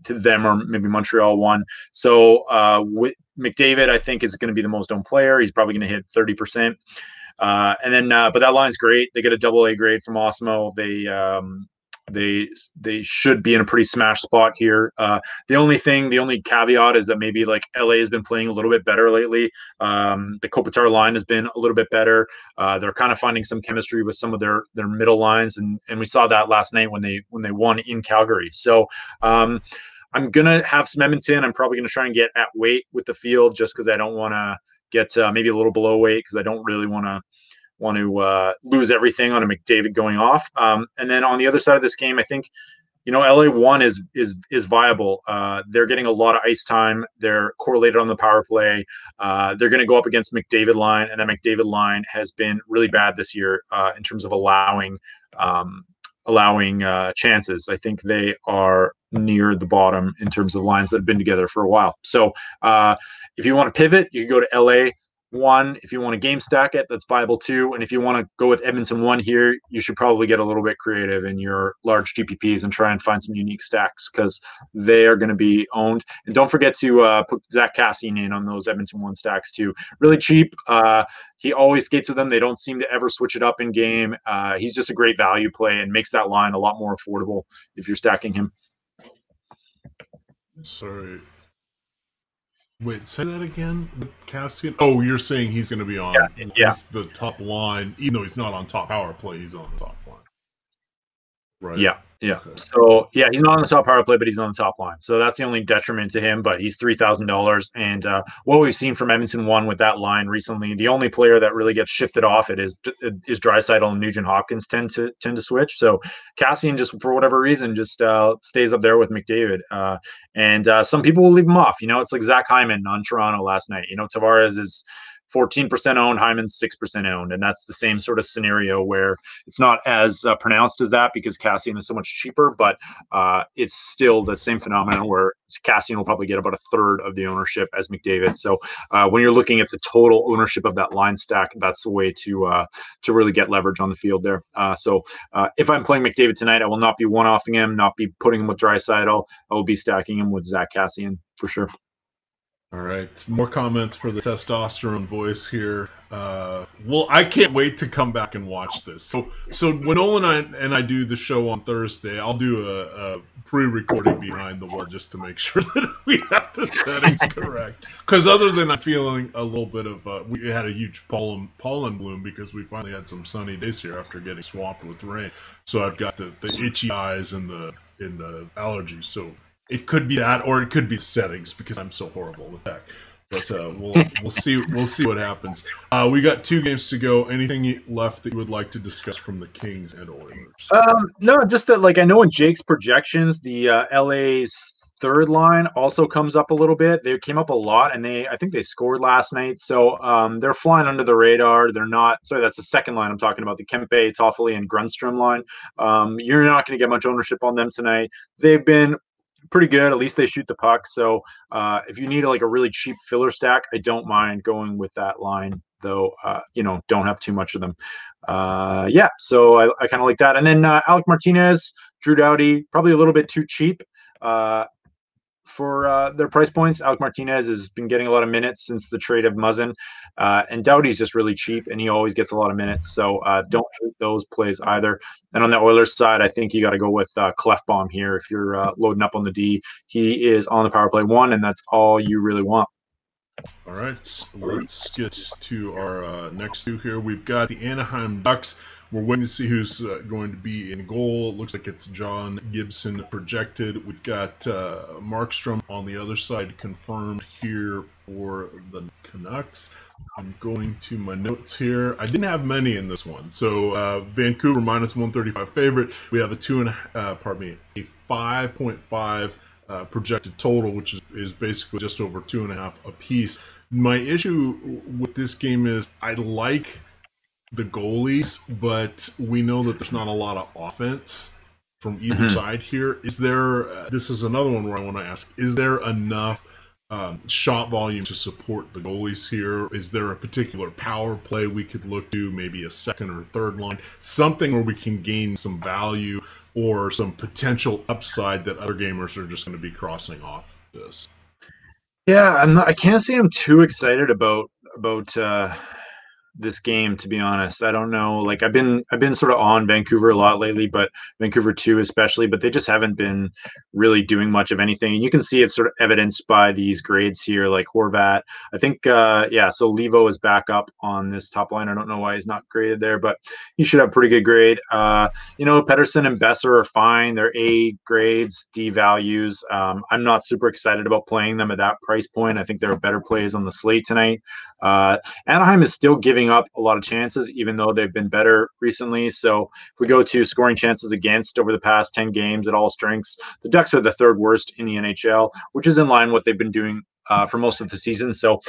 To them, or maybe Montreal 1. So with McDavid, I think, is going to be the most owned player. He's probably going to hit 30%. And then, but that line's great. They get a AA grade from Osmo. They should be in a pretty smash spot here. The only caveat is that maybe like LA has been playing a little bit better lately. The Kopitar line has been a little bit better. They're kind of finding some chemistry with some of their middle lines, and we saw that last night when they won in Calgary. So I'm gonna have some Edmonton. I'm probably gonna try and get at weight with the field just because I don't want to get maybe a little below weight because I don't really want to lose everything on a McDavid going off. And then on the other side of this game, I think, LA 1 is viable. They're getting a lot of ice time. They're correlated on the power play. They're going to go up against McDavid line, and that McDavid line has been really bad this year in terms of allowing chances. I think they are near the bottom in terms of lines that have been together for a while. So if you want to pivot, you can go to LA 1. If you want to game stack it, that's viable too. And if you want to go with Edmonton 1 here, you should probably get a little bit creative in your large GPPs and try and find some unique stacks because they are going to be owned. And don't forget to put Zach Kassian in on those Edmonton 1 stacks too. Really cheap. He always skates with them. They don't seem to ever switch it up in game. He's just a great value play and makes that line a lot more affordable if you're stacking him. Sorry. Wait, say that again? Kassian? Oh, you're saying he's going to be on the top line, even though he's not on top power play, he's on the top line. Right? Yeah. Okay. So, he's not on the top power play, but he's on the top line. So that's the only detriment to him, but he's $3,000. And what we've seen from Edmonton 1 with that line recently, the only player that really gets shifted off it is Draisaitl and Nugent-Hopkins tend to switch. So Kassian, just for whatever reason, just stays up there with McDavid. And some people will leave him off. It's like Zach Hyman on Toronto last night. Tavares is 14% owned, Hyman's 6% owned. And that's the same sort of scenario where it's not as pronounced as that because Kassian is so much cheaper, but it's still the same phenomenon where Kassian will probably get about a third of the ownership as McDavid. So when you're looking at the total ownership of that line stack, that's the way to really get leverage on the field there. So if I'm playing McDavid tonight, I will not be one-offing him, not be putting him with Draisaitl. I will be stacking him with Zach Kassian for sure. All right, more comments for the testosterone voice here. Well, I can't wait to come back and watch this. So when Nolan and I do the show on Thursday, I'll do a pre-recording behind the wall just to make sure that we have the settings correct. Because other than I'm feeling a little bit of, we had a huge pollen bloom because we finally had some sunny days here after getting swamped with rain. So I've got the itchy eyes and the allergies. So it could be that, or it could be settings because I'm so horrible with that. But we'll see what happens. We got 2 games to go. Anything left that you would like to discuss from the Kings and Oilers? No, just that, like, I know in Jake's projections, the LA's third line also comes up a little bit. They came up a lot, and I think they scored last night. So they're flying under the radar. They're not. Sorry, that's the second line I'm talking about, the Kempe, Toffoli, and Grundstrom line. You're not going to get much ownership on them tonight. They've been pretty good. At least they shoot the puck. So if you need like a really cheap filler stack, I don't mind going with that line, though. Don't have too much of them. So I kind of like that. And then Alec Martinez, Drew Doughty, probably a little bit too cheap for their price points. Alec Martinez has been getting a lot of minutes since the trade of Muzzin, and Doughty's just really cheap, and he always gets a lot of minutes. So don't hate those plays either. And on the Oilers side, I think you got to go with Clefbaum here if you're loading up on the D. He is on the power play 1, and that's all you really want. All right, let's get to our next 2 here. We've got the Anaheim Ducks. We're waiting to see who's going to be in goal. It looks like it's John Gibson projected. We've got Markstrom on the other side confirmed here for the Canucks. I'm going to my notes here. I didn't have many in this one. So Vancouver minus 135 favorite. We have a 5.5 projected total, which is basically just over 2.5 apiece. My issue with this game is I like the goalies, but we know that there's not a lot of offense from either side here. Is there, this is another one where I want to ask, is there enough shot volume to support the goalies here? Is there a particular power play we could look to, maybe a second or third line, something where we can gain some value or some potential upside that other gamers are just going to be crossing off this? Yeah, I can't say I'm too excited about this game, to be honest. I don't know. Like I've been sort of on Vancouver a lot lately, but Vancouver 2 especially, but they just haven't been really doing much of anything. And you can see it's sort of evidenced by these grades here, like Horvat. I think so Levo is back up on this top line. I don't know why he's not graded there, but he should have a pretty good grade. Pettersson and Besser are fine. They're A grades, D values. I'm not super excited about playing them at that price point. I think there are better plays on the slate tonight. Anaheim is still giving up a lot of chances, even though they've been better recently. So if we go to scoring chances against over the past 10 games at all strengths, the Ducks are the 3rd worst in the NHL, which is in line with what they've been doing for most of the season. So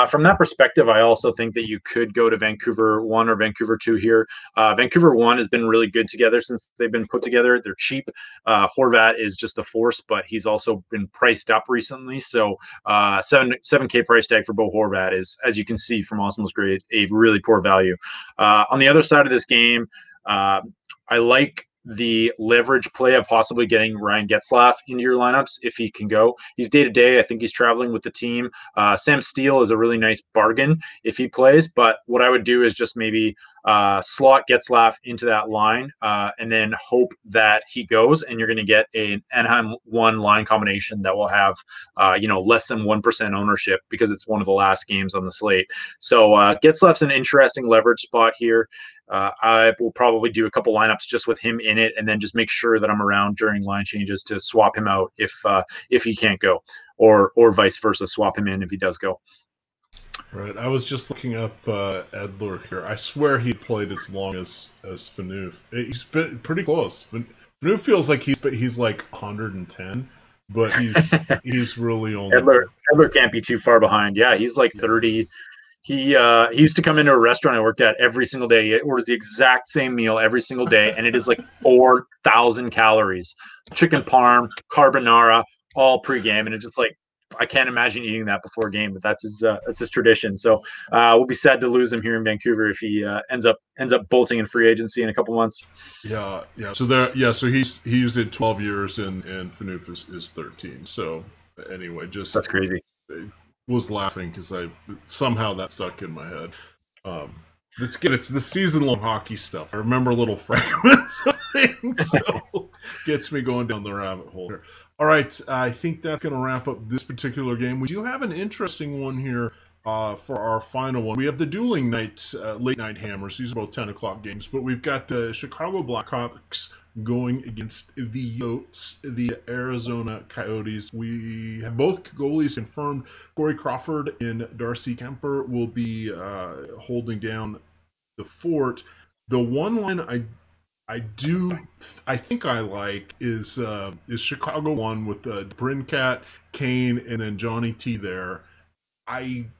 from that perspective, I also think that you could go to Vancouver 1 or Vancouver 2 here. Vancouver 1 has been really good together since they've been put together. They're cheap. Horvat is just a force, but he's also been priced up recently. So 7K price tag for Bo Horvat is, as you can see from Awesome's grade, a really poor value. On the other side of this game, I like the leverage play of possibly getting Ryan Getzlaf into your lineups if he can go. He's day-to-day. I think he's traveling with the team. Sam Steele is a really nice bargain if he plays, but what I would do is just maybe slot Getzlaf into that line and then hope that he goes, and you're going to get an Anaheim 1 line combination that will have less than 1% ownership because it's one of the last games on the slate. So Getzlaf's an interesting leverage spot here. I will probably do a couple lineups just with him in it, and then just make sure that I'm around during line changes to swap him out if he can't go, or vice versa, swap him in if he does go. Right. I was just looking up Edler here. I swear he played as long as Phaneuf. He's been pretty close. Phaneuf feels like he's like 110, but he's really only Edler can't be too far behind. Yeah, he's like 30. He used to come into a restaurant I worked at every single day. He orders the exact same meal every single day, and it is like 4,000 calories. Chicken parm, carbonara, all pregame, and it's just like I can't imagine eating that before a game, but that's his tradition. So we'll be sad to lose him here in Vancouver if he ends up bolting in free agency in a couple months. Yeah. So he did 12 years, and Phaneuf is 13. So anyway, that's crazy. was laughing because somehow that stuck in my head. It's the season-long hockey stuff. I remember little fragments of things, so gets me going down the rabbit hole here. All right, I think that's going to wrap up this particular game. We do have an interesting one here for our final one. We have the dueling night, late night hammers. These are both 10 o'clock games, but we've got the Chicago Blackhawks going against the Yotes, the Arizona Coyotes. We have both goalies confirmed. Corey Crawford and Darcy Kemper will be holding down the fort. The one line I think I like is Chicago one with Brincat, Kane, and then Johnny T there. I'm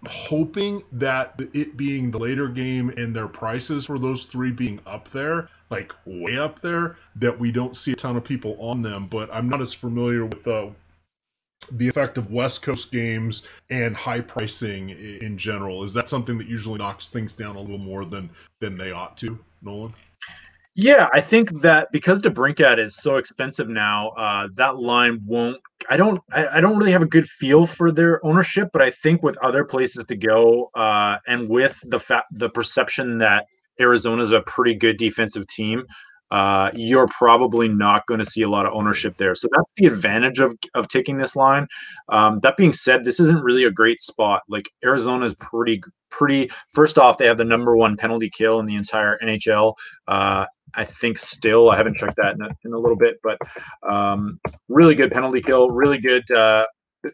hoping that it being the later game and their prices for those three being up there, like way up there, that we don't see a ton of people on them. But I'm not as familiar with the effect of West Coast games and high pricing in general. Is that something that usually knocks things down a little more than they ought to, Nolan? Yeah, I think that because DeBrincat is so expensive now, that line won't. I don't really have a good feel for their ownership, but I think with other places to go, and with the perception that Arizona is a pretty good defensive team, you're probably not going to see a lot of ownership there. So that's the advantage of taking this line. That being said, this isn't really a great spot. Like Arizona is pretty. First off, they have the #1 penalty kill in the entire NHL. I think still, I haven't checked that in a little bit, but really good penalty kill, really good,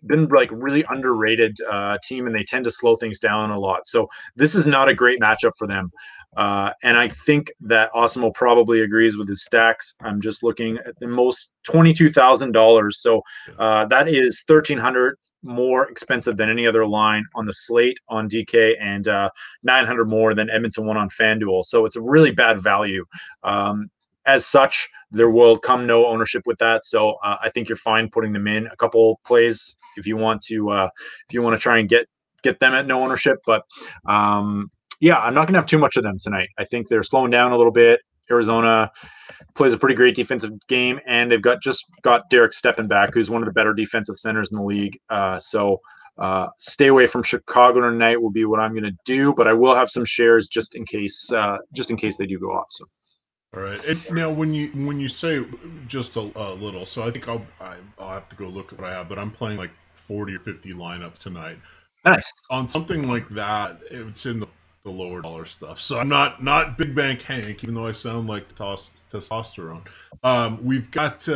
been like really underrated team, and they tend to slow things down a lot. So this is not a great matchup for them. And I think that Awesemo probably agrees with his stacks. I'm just looking at the most $22,000. So that is $1,300 more expensive than any other line on the slate on DK, and $900 more than Edmonton won on FanDuel. So it's a really bad value. As such, there will come no ownership with that. So I think you're fine putting them in a couple plays if you want to try and get them at no ownership. But yeah, I'm not going to have too much of them tonight. I think they're slowing down a little bit. Arizona plays a pretty great defensive game, and they've just got Derek Stepan back, who's one of the better defensive centers in the league. So stay away from Chicago tonight will be what I'm going to do, but I will have some shares just in case they do go off. So. All right. And now, when you say just a little, so I think I'll have to go look at what I have, but I'm playing like 40 or 50 lineups tonight. Nice. On something like that, it's in the lower dollar stuff. So I'm not Big Bank Hank, even though I sound like testosterone. We've got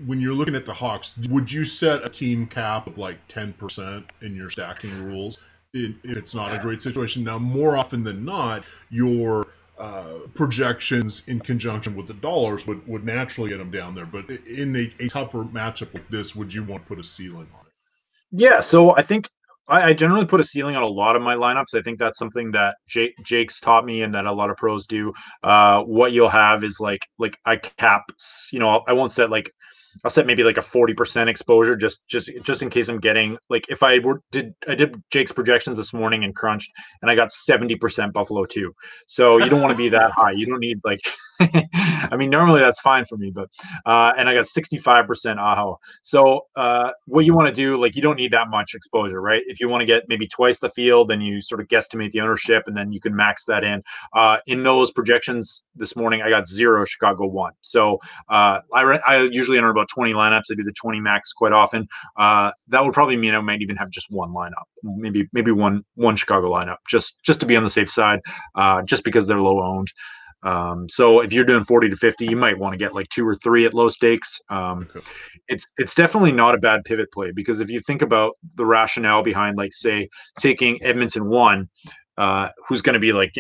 when you're looking at the Hawks, would you set a team cap of like 10% in your stacking rules if it's not a great situation? Now, more often than not, your projections in conjunction with the dollars would naturally get them down there. But in a tougher matchup like this, would you want to put a ceiling on it? Yeah, so I think I generally put a ceiling on a lot of my lineups. I think that's something that Jake's taught me, and that a lot of pros do. What you'll have is like I cap, I won't set I'll set maybe like a 40% exposure just in case I'm getting, like, if I did Jake's projections this morning and crunched, and I got 70% Buffalo too. So you don't want to be that high. You don't need like I mean, normally that's fine for me, but and I got 65% Aho. So what you want to do, like, you don't need that much exposure, right? If you want to get maybe twice the field, then you sort of guesstimate the ownership, and then you can max that in. In those projections this morning, I got 0 Chicago 1. So I usually enter about 20 lineups. I do the 20 max quite often. That would probably mean I might even have just one lineup, maybe one Chicago lineup, just to be on the safe side, just because they're low owned. So if you're doing 40 to 50, you might want to get like 2 or 3 at low stakes. Okay. It's definitely not a bad pivot play, because if you think about the rationale behind, like, say, taking Edmonton 1, who's going to be like,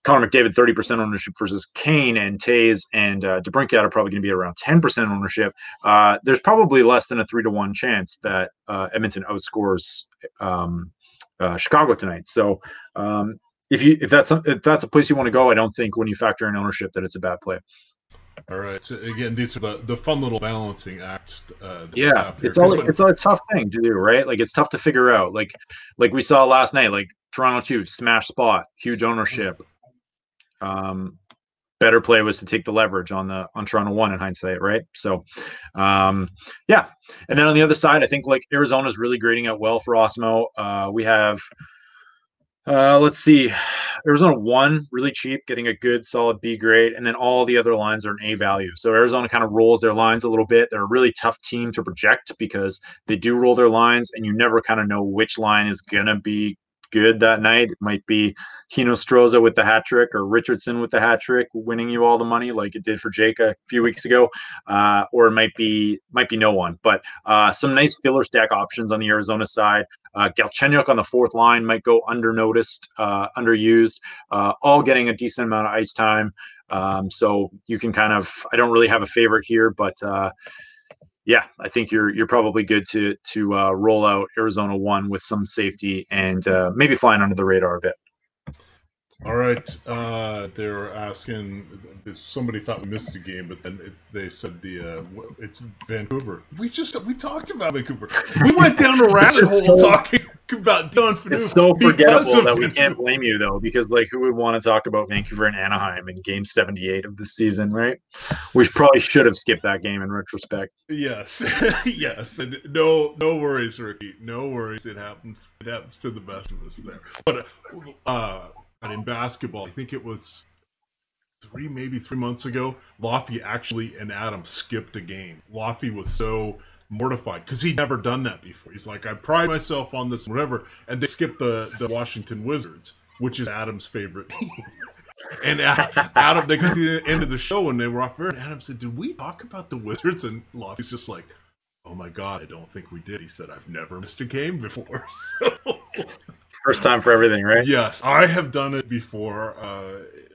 Connor McDavid 30% ownership versus Kane and Taves and DeBrincat are probably going to be around 10% ownership. There's probably less than a 3-to-1 chance that Edmonton outscores Chicago tonight. So if that's a place you want to go, I don't think when you factor in ownership that it's a bad play. All right. So again, these are the fun little balancing acts. Yeah, it's a tough thing to do, right? Like, it's tough to figure out. Like we saw last night, like Toronto 2, smash spot, huge ownership. better play was to take the leverage on Toronto 1 in hindsight, right? So, yeah. And then on the other side, I think like Arizona's really grading out well for Osmo. We have, let's see, Arizona 1 really cheap, getting a good solid B grade, and then all the other lines are an A value. So Arizona kind of rolls their lines a little bit. They're a really tough team to project because they do roll their lines, and you never kind of know which line is gonna be good that night. It might be Hinostroza with the hat trick or Richardson with the hat trick winning you all the money like it did for Jake a few weeks ago, or it might be no one. But some nice filler stack options on the Arizona side. Galchenyuk on the fourth line might go undernoticed, underused, all getting a decent amount of ice time. So you can kind of, I don't really have a favorite here, but yeah, I think you're probably good to roll out Arizona 1 with some safety and maybe flying under the radar a bit. All right, they're asking if somebody thought we missed a game, but then they said it's Vancouver. We talked about Vancouver. We went down a rabbit hole talking about Don Phaneuf. It's so forgettable that we can't blame you though, because like who would want to talk about Vancouver and Anaheim in Game 78 of the season, right? We probably should have skipped that game in retrospect. Yes, yes, and no worries, Ricky. No worries. It happens. It happens to the best of us there. But and in basketball, I think it was maybe 3 months ago, Laffy actually and Adam skipped a game. Laffy was so mortified because he'd never done that before. He's like, I pride myself on this, whatever. And they skipped the Washington Wizards, which is Adam's favorite team. And Adam, they got to the end of the show and they were off air. And Adam said, did we talk about the Wizards? And Laffy's just like, oh my God, I don't think we did. He said, I've never missed a game before. So... First time for everything, right? Yes, I have done it before.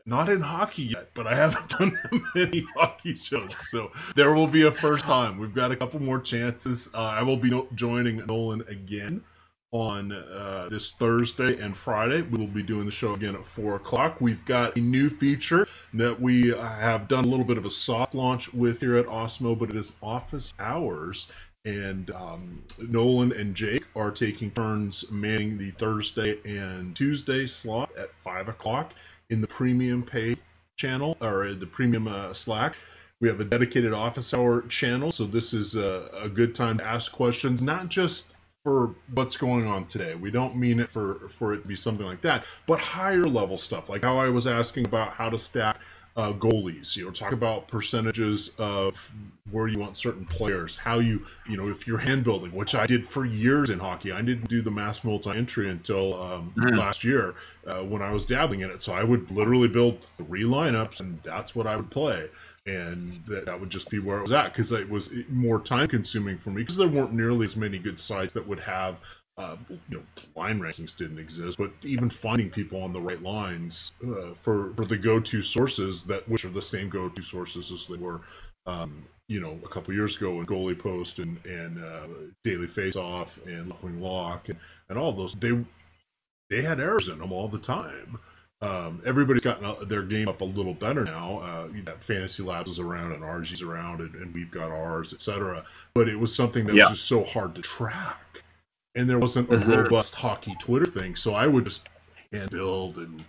Not in hockey yet, but I haven't done many hockey shows. So there will be a first time. We've got a couple more chances. I will be joining Nolan again on this Thursday and Friday. We will be doing the show again at 4 o'clock. We've got a new feature that we have done a little bit of a soft launch with here at Osmo, but it is office hours. And Nolan and Jake are taking turns manning the Thursday and Tuesday slot at 5 o'clock in the premium pay channel, or the premium Slack. We have a dedicated office hour channel, so this is a good time to ask questions, not just for what's going on today. We don't mean it for it to be something like that, but higher level stuff, like how I was asking about how to stack goalies, talk about percentages of where you want certain players, how if you're hand building, which I did for years in hockey. I didn't do the mass multi-entry until last year when I was dabbling in it. So I would literally build 3 lineups and that's what I would play. And that would just be where it was at, because it was more time consuming for me because there weren't nearly as many good sites that would have line rankings didn't exist, but even finding people on the right lines for the go-to sources which are the same go-to sources as they were a couple years ago in Goalie Post and Daily Face-Off and Left Wing Lock and all of those, they had errors in them all the time. Everybody's gotten their game up a little better now. Fantasy Labs is around and RG's around and we've got ours, etc. But it was something that was just so hard to track. And there wasn't a robust hockey Twitter thing, so I would just hand build and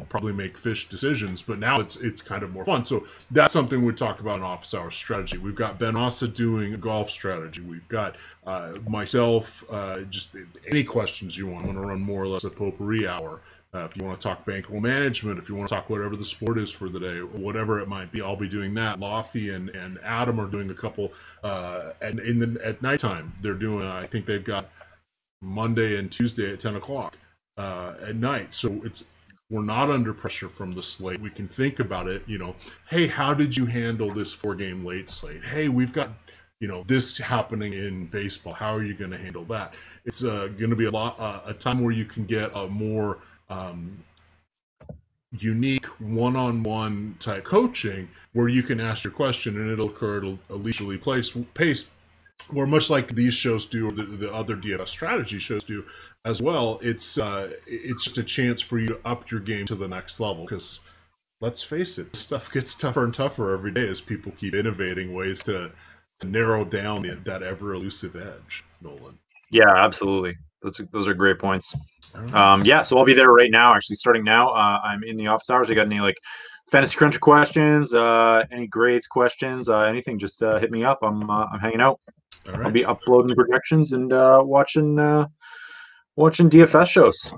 probably make fish decisions. But now it's kind of more fun. So that's something we talk about in office hour strategy. We've got Ben Assa doing a golf strategy. We've got myself. Just any questions you want. I'm going to run more or less a potpourri hour. If you want to talk bankroll management, if you want to talk whatever the sport is for the day, whatever it might be, I'll be doing that. Laffy and Adam are doing a couple. And at nighttime, they're doing. I think they've got Monday and Tuesday at 10 o'clock at night. So we're not under pressure from the slate. We can think about it, hey, how did you handle this 4-game late slate? Hey, we've got, this happening in baseball. How are you going to handle that? It's going to be a time where you can get a more unique one-on-one type coaching where you can ask your question and it'll occur at a leisurely pace. Or much like these shows do, or the other DFS strategy shows do as well, it's just a chance for you to up your game to the next level. Because let's face it, stuff gets tougher and tougher every day as people keep innovating ways to narrow down that ever elusive edge. Nolan. Yeah, absolutely. Those are great points. So I'll be there right now. Actually, starting now. I'm in the office hours. I got any fantasy cruncher questions, any grades questions, anything, just hit me up. I'm hanging out. All right. I'll be uploading the projections and watching DFS shows.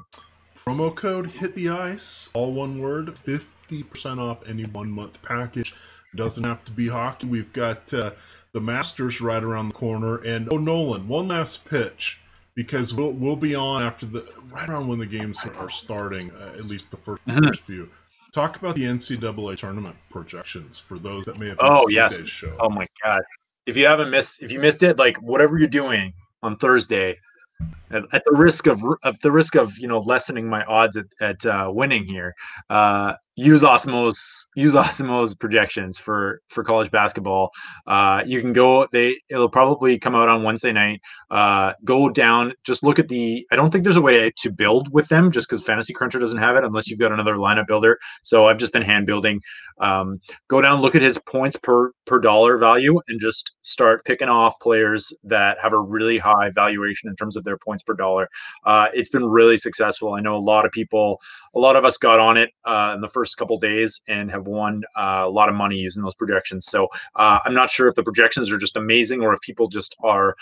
Promo code Hit the Ice, all one word, 50% off any 1 month package. Doesn't have to be hockey. We've got the Masters right around the corner, and Nolan, one last pitch, because we'll be on after right around when the games are starting, at least the first few. Talk about the NCAA tournament projections for those that may have missed Tuesday's show. Oh my God! If you missed it, like whatever you're doing on Thursday, at the risk of lessening my odds at winning here, use Osmo's projections for college basketball. You can go, it'll probably come out on Wednesday night. Go down, just look at I don't think there's a way to build with them, just because Fantasy Cruncher doesn't have it unless you've got another lineup builder. So I've just been hand building. Go down, look at his points per dollar value, and just start picking off players that have a really high valuation in terms of their points per dollar. It's been really successful. I know a lot of us got on it in the first couple days and have won a lot of money using those projections. So I'm not sure if the projections are just amazing or if people just are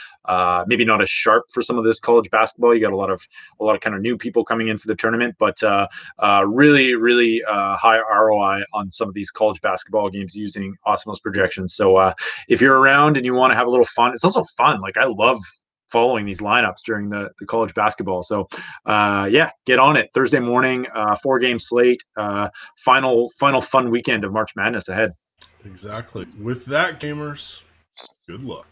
maybe not as sharp for some of this college basketball. You got a lot of kind of new people coming in for the tournament, but really high ROI on some of these college basketball games using Osmo's projections. So if you're around and you want to have a little fun, it's also fun. Like, I love following these lineups during the college basketball. So get on it. Thursday morning, 4-game slate, final fun weekend of March Madness ahead. Exactly. With that, gamers, good luck.